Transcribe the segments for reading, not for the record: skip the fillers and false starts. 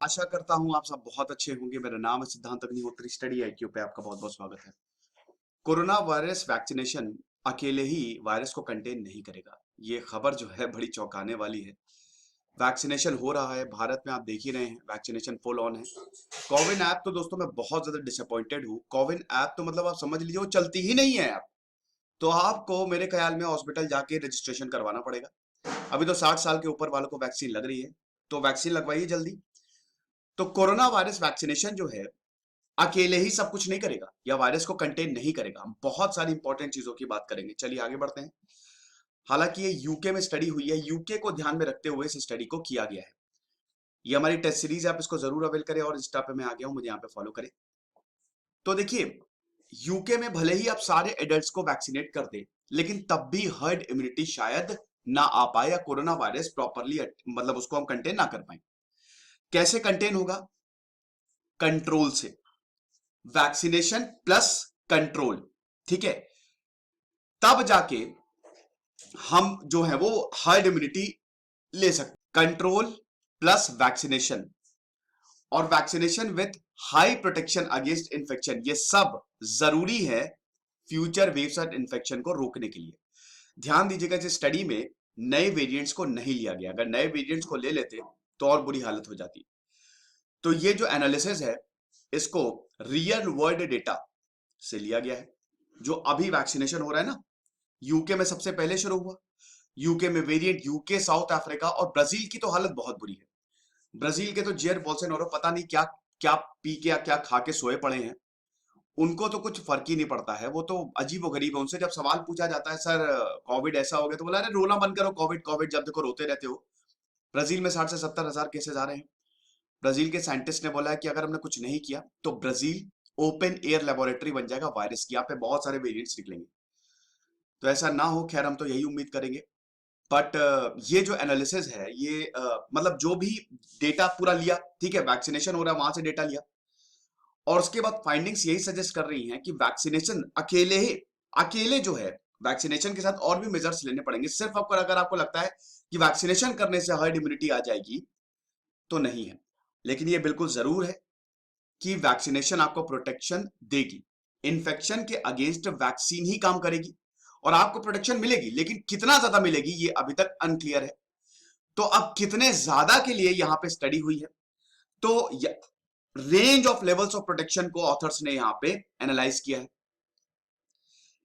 आशा करता हूं आप सब बहुत अच्छे होंगे। मेरा नाम है सिद्धांत अग्निहोत्री। स्टडी आईक्यू पे आपका बहुत बहुत स्वागत है। कोरोना वायरस वैक्सीनेशन अकेले ही वायरस को कंटेन नहीं करेगा। ये खबर जो है बड़ी चौंकाने वाली है। वैक्सीनेशन हो रहा है भारत में, आप देख ही रहे हैं, वैक्सीनेशन फुल ऑन है। कोविन ऐप तो दोस्तों मैं बहुत ज्यादा डिसअपॉइंटेड हूँ। कोविन ऐप तो मतलब आप समझ लीजिए वो चलती ही नहीं है ऐप। तो आपको मेरे ख्याल में हॉस्पिटल जाके रजिस्ट्रेशन करवाना पड़ेगा। अभी तो 60 साल के ऊपर वालों को वैक्सीन लग रही है, तो वैक्सीन लगवाइए जल्दी। तो कोरोना वायरस वैक्सीनेशन जो है अकेले ही सब कुछ नहीं करेगा या वायरस को कंटेन नहीं करेगा। हम बहुत सारी इंपॉर्टेंट चीजों की बात करेंगे। चलिए आगे बढ़ते हैं। हालांकि ये यूके में स्टडी हुई है, यूके को ध्यान में रखते हुए इस स्टडी को किया गया है। ये हमारी टेस्ट सीरीज है, आप इसको जरूर अवेल करें और इंस्टा पे मैं आ गया हूं, मुझे यहाँ पे फॉलो करें। तो देखिए, यूके में भले ही आप सारे एडल्ट्स को वैक्सीनेट कर दे, लेकिन तब भी हर्ड इम्यूनिटी शायद ना आ पाए या कोरोना वायरस प्रॉपरली मतलब उसको हम कंटेन ना कर पाए। कैसे कंटेन होगा? कंट्रोल से। वैक्सीनेशन प्लस कंट्रोल, ठीक है, तब जाके हम जो है वो हर्ड इम्यूनिटी ले सकते। कंट्रोल प्लस वैक्सीनेशन और vaccination with high protection against infection, ये सब जरूरी है फ्यूचर वेव्स और इन्फेक्शन को रोकने के लिए। ध्यान दीजिएगा, इस स्टडी में नए वेरिएंट्स को नहीं लिया गया। अगर नए वेरिएंट्स को ले लेते तो और बुरी हालत हो जाती। तो ये जो एनालिसिस है इसको रियल वर्ल्ड डेटा से लिया गया है। जो अभी वैक्सीनेशन हो रहा है ना, यूके में सबसे पहले शुरू हुआ। यूके में वेरिएंट, यूके, साउथ अफ्रीका और ब्राजील की तो हालत बहुत बुरी है। ब्राजील के तो जेयर बोल्सोनारो पता नहीं क्या क्या पी के या क्या खा के सोए पड़े हैं। उनको तो कुछ फर्क ही नहीं पड़ता है, वो तो अजीब व गरीब है। उनसे जब सवाल पूछा जाता है, सर कोविड ऐसा हो गया, तो बोला अरे रोना बंद करो, कोविड कोविड जब देखो रोते रहते हो। ब्राजील में 60 से 70 हजार केसेस आ रहे हैं। ब्राजील के साइंटिस्ट ने बोला है कि अगर हमने कुछ नहीं किया तो ब्राजील ओपन एयर लेबोरेटरी बन जाएगा वायरस की। यहाँ पे बहुत सारे वेरिएंट्स निकलेंगे। तो ऐसा ना हो, खैर हम तो यही उम्मीद करेंगे। बट ये जो एनालिसिस है ये मतलब जो भी डेटा पूरा लिया, ठीक है, वैक्सीनेशन हो रहा है वहां से डेटा लिया और उसके बाद फाइंडिंग्स यही सजेस्ट कर रही हैं कि वैक्सीनेशन अकेले जो है, वैक्सीनेशन के साथ और भी मेजर्स लेने पड़ेंगे। सिर्फ आपको, अगर आपको लगता है कि वैक्सीनेशन करने से हर्ड इम्यूनिटी आ जाएगी, तो नहीं है। लेकिन ये बिल्कुल जरूर है कि वैक्सीनेशन आपको प्रोटेक्शन देगी। इन्फेक्शन के अगेंस्ट वैक्सीन ही काम करेगी और आपको प्रोटेक्शन मिलेगी, लेकिन कितना ज्यादा मिलेगी ये अभी तक अनक्लियर है। तो अब कितने ज्यादा के लिए यहां पे स्टडी हुई है, तो range of levels of protection को ऑथर्स ने यहां पे एनालाइज किया है।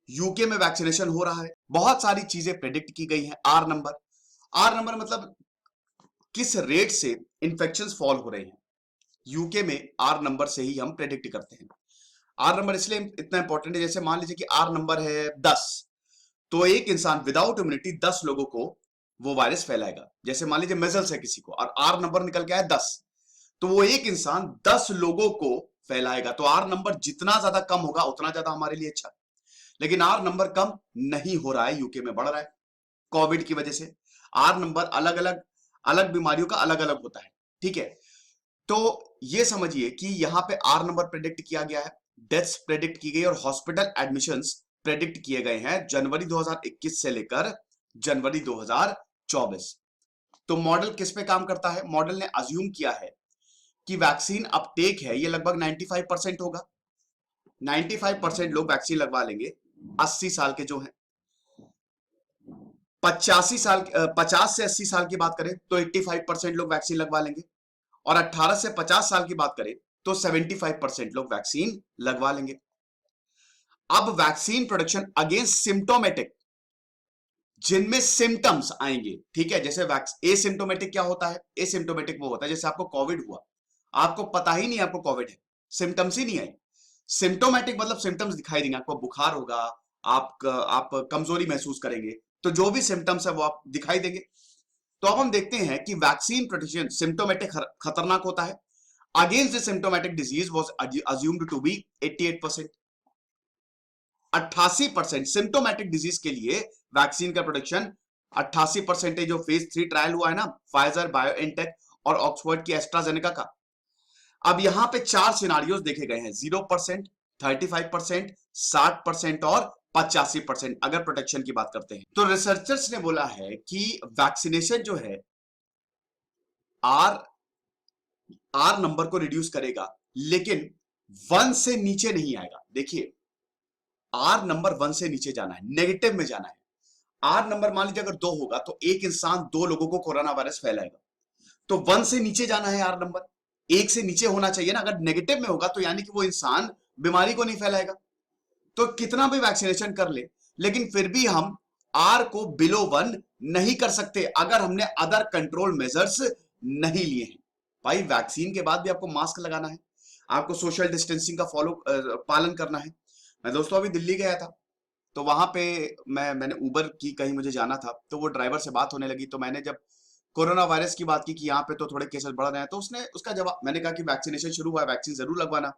यूके में वैक्सीनेशन हो रहा है, बहुत सारी चीजें प्रेडिक्ट की गई हैं। आर नंबर मतलब किस रेट से इंफेक्शंस फॉल हो रहे हैं। यूके में आर नंबर से ही हम प्रेडिक्ट करते हैं। आर नंबर इसलिए इतना इंपॉर्टेंट है, जैसे मान लीजिए कि आर नंबर है 10, तो एक इंसान विदाउट इम्यूनिटी 10 लोगों को वो वायरस फैलाएगा। जैसे मान लीजिए मेजल्स है किसी को और आर नंबर निकल के आया 10, तो वो एक इंसान 10 लोगों को फैलाएगा। तो आर नंबर जितना ज्यादा कम होगा उतना ज्यादा हमारे लिए अच्छा। लेकिन आर नंबर कम नहीं हो रहा है, यूके में बढ़ रहा है कोविड की वजह से। आर नंबर अलग अलग अलग बीमारियों का अलग अलग होता है, ठीक है। तो ये समझिए कि यहां पे आर नंबर प्रेडिक्ट किया गया है, डेथ्स प्रेडिक्ट की गई और हॉस्पिटल एडमिशंस प्रेडिक्ट किए गए हैं जनवरी 2021 से लेकर जनवरी 2024। तो मॉडल किस पे काम करता है? मॉडल ने अज्यूम किया है कि वैक्सीन अपटेक है ये लगभग 95% होगा। 95% लोग वैक्सीन लगवा लेंगे 80 साल के जो हैं। 50 से 80 साल की बात करें तो 85% लोग वैक्सीन लगवा लेंगे और 18 से 50 साल की बात करें तो 75% लोग वैक्सीन लगवा लेंगे। अब वैक्सीन प्रोडक्शन अगेंस्ट सिम्टोमेटिक, जिनमें सिम्टम्स आएंगे, ठीक है। जैसे एसिम्टोमेटिक क्या होता है? एसिम्टोमेटिक वो होता है जैसे आपको कोविड हुआ, आपको पता ही नहीं आपको कोविड है, सिम्टम्स ही नहीं आए। सिम्टोमेटिक मतलब सिम्टम्स दिखाई देंगे, आपको बुखार होगा, आप कमजोरी महसूस करेंगे, तो जो भी सिम्टम्स है वो आप दिखाई देंगे। तो अब हम देखते हैं कि वैक्सीन प्रोटेक्शन सिम्टोमेटिक खतरनाक होता है। Against the symptomatic disease was assumed to be 88%। 88% symptomatic disease के लिए वैक्सीन का प्रोडक्शन 88%। जो फेज 3 ट्रायल हुआ है ना, फाइजर, बायोएनटेक और ऑक्सफोर्ड की एस्ट्राजेनेका का। अब यहां पे 4 सिनारियोज देखे गए हैं, 0%, 35%, 60% और 85% अगर प्रोटेक्शन की बात करते हैं। तो रिसर्चर्स ने बोला है कि वैक्सीनेशन जो है आर आर नंबर को रिड्यूस करेगा, लेकिन 1 से नीचे नहीं आएगा। देखिए, आर नंबर 1 से नीचे जाना है, नेगेटिव में जाना है। आर नंबर मान लीजिए अगर 2 होगा तो एक इंसान 2 लोगों को कोरोना वायरस फैलाएगा। तो 1 से नीचे जाना है आर नंबर, 1 से नीचे होना चाहिए ना। अगर नेगेटिव में होगा तो यानी कि वो इंसान बीमारी को नहीं फैलाएगा। तो कितना भी वैक्सीनेशन कर ले, लेकिन फिर भी हम आर को बिलो 1 नहीं कर सकते अगर हमने अदर कंट्रोल मेजर्स नहीं लिए हैं। भाई, वैक्सीन के बाद भी आपको मास्क लगाना है, आपको सोशल डिस्टेंसिंग का पालन करना है। मैं दोस्तों अभी दिल्ली गया था, तो वहां पे मैंने उबर की, कहीं मुझे जाना था, तो वो ड्राइवर से बात होने लगी। तो मैंने जब कोरोना वायरस की बात की कि यहाँ पे तो थोड़े केसेस बढ़ रहे हैं, तो उसने उसका जवाब, मैंने कहा कि वैक्सीनेशन शुरू हुआ है, वैक्सीन जरूर लगवाना।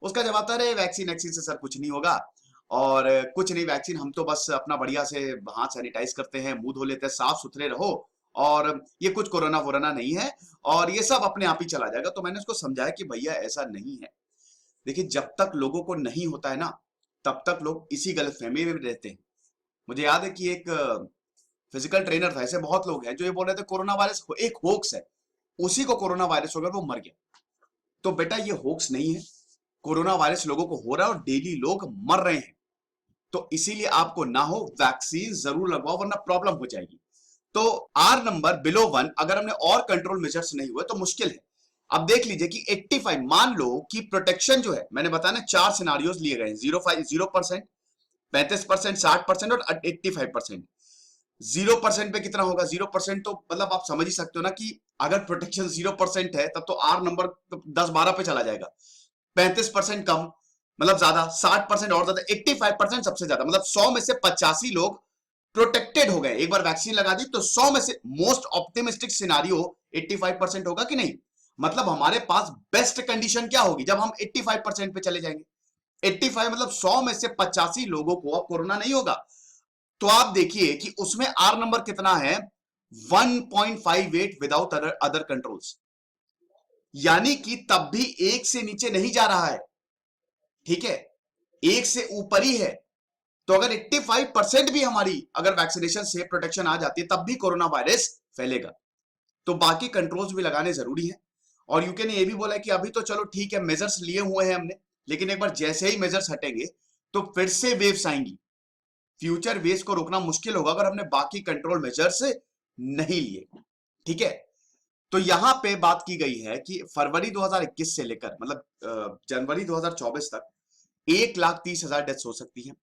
उसका जवाब था, अरे वैक्सीन वैक्सीन से सर कुछ नहीं होगा, और कुछ नहीं, वैक्सीन हम तो बस अपना बढ़िया से हाथ सैनिटाइज करते हैं, मुंह धो लेते हैं, साफ सुथरे रहो, और ये कुछ कोरोना वोरोना नहीं है, और ये सब अपने आप ही चला जाएगा। तो मैंने उसको समझाया कि भैया ऐसा नहीं है। देखिए, जब तक लोगों को नहीं होता है ना, तब तक लोग इसी गलतफहमी में रहते हैं। मुझे याद है कि एक फिजिकल ट्रेनर था, ऐसे बहुत लोग हैं जो ये बोल रहे थे कोरोना वायरस एक होक्स है, उसी को कोरोना वायरस हो गया, वो मर गया। तो बेटा, ये होक्स नहीं है, कोरोना वायरस लोगों को हो रहा है और डेली लोग मर रहे हैं। तो इसीलिए आपको ना हो, वैक्सीन जरूर लगवाओ, वरना प्रॉब्लम हो जाएगी। तो आर नंबर बिलो 1 अगर हमने और कंट्रोल मेजर्स नहीं हुए तो मुश्किल है। अब देख लीजिए कि 85, मान लो कि प्रोटेक्शन जो है, मैंने बताया ना, 4 सिनारियोज लिए गए, 0%, 35%, 60% और 85%। 0% पे कितना होगा? 0% तो मतलब आप समझ ही सकते हो ना कि अगर प्रोटेक्शन 0% है, तब तो आर नंबर 10-12 पे चला जाएगा। 35% कम मतलब ज्यादा, 60% और ज्यादा, 85% सबसे ज्यादा, मतलब 100 में से 85 लोग प्रोटेक्टेड हो गए। एक बार वैक्सीन लगा दी तो 100 में से मोस्ट ऑप्टिमिस्टिक सिनारियो 85% होगा कि नहीं? मतलब हमारे पास बेस्ट कंडीशन क्या होगी? जब हम 85% पे चले जाएंगे। 85 मतलब 100 में से 85 लोगों को अब कोरोना नहीं होगा। तो आप देखिए कि उसमें आर नंबर कितना है, 1.58 विदाउट अदर कंट्रोल्स, यानी कि तब भी 1 से नीचे नहीं जा रहा है। ठीक है, 1 से ऊपर ही है। तो अगर 85% भी हमारी अगर वैक्सीनेशन से प्रोटेक्शन आ जाती है, तब भी कोरोना वायरस फैलेगा। तो बाकी कंट्रोल्स भी लगाने जरूरी है। और यूके ने यह भी बोला है कि अभी तो चलो ठीक है, मेजर्स लिए हुए हैं हमने, लेकिन एक बार जैसे ही मेजर्स हटेंगे तो फिर से वेव्स आएंगी। फ्यूचर वेव्स को रोकना मुश्किल होगा अगर हमने बाकी कंट्रोल मेजर्स नहीं लिए। ठीक है, तो यहां पे बात की गई है कि फरवरी 2021 से लेकर मतलब जनवरी 2024 तक 1,30,000 डेथ्स हो सकती हैं।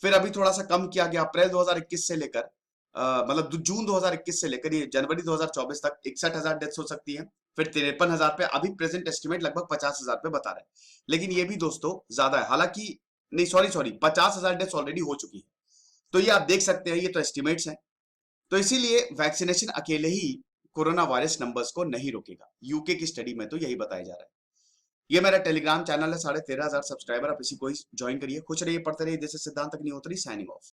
फिर अभी थोड़ा सा कम किया गया, अप्रैल 2021 से लेकर मतलब जून 2021 से लेकर ये जनवरी 2024 तक 61,000 डेथ्स हो सकती हैं। फिर 53,000 पे, अभी प्रेजेंट एस्टिमेट लगभग 50,000 पे बता रहे हैं। लेकिन ये भी दोस्तों ज्यादा है, हालांकि नहीं, सॉरी 50,000 डेथ्स ऑलरेडी हो चुकी है। तो ये आप देख सकते हैं, ये तो एस्टिमेट्स हैं। तो इसीलिए वैक्सीनेशन अकेले ही कोरोना वायरस नंबर्स को नहीं रोकेगा। यूके की स्टडी में तो यही बताया जा रहा है। ये मेरा टेलीग्राम चैनल है, 13,500 सब्सक्राइबर, आप इसी को ही ज्वाइन करिए। खुश रहिए, पढ़ते रहिए। दिस इज सिद्धांत अग्निहोत्री, साइनिंग ऑफ।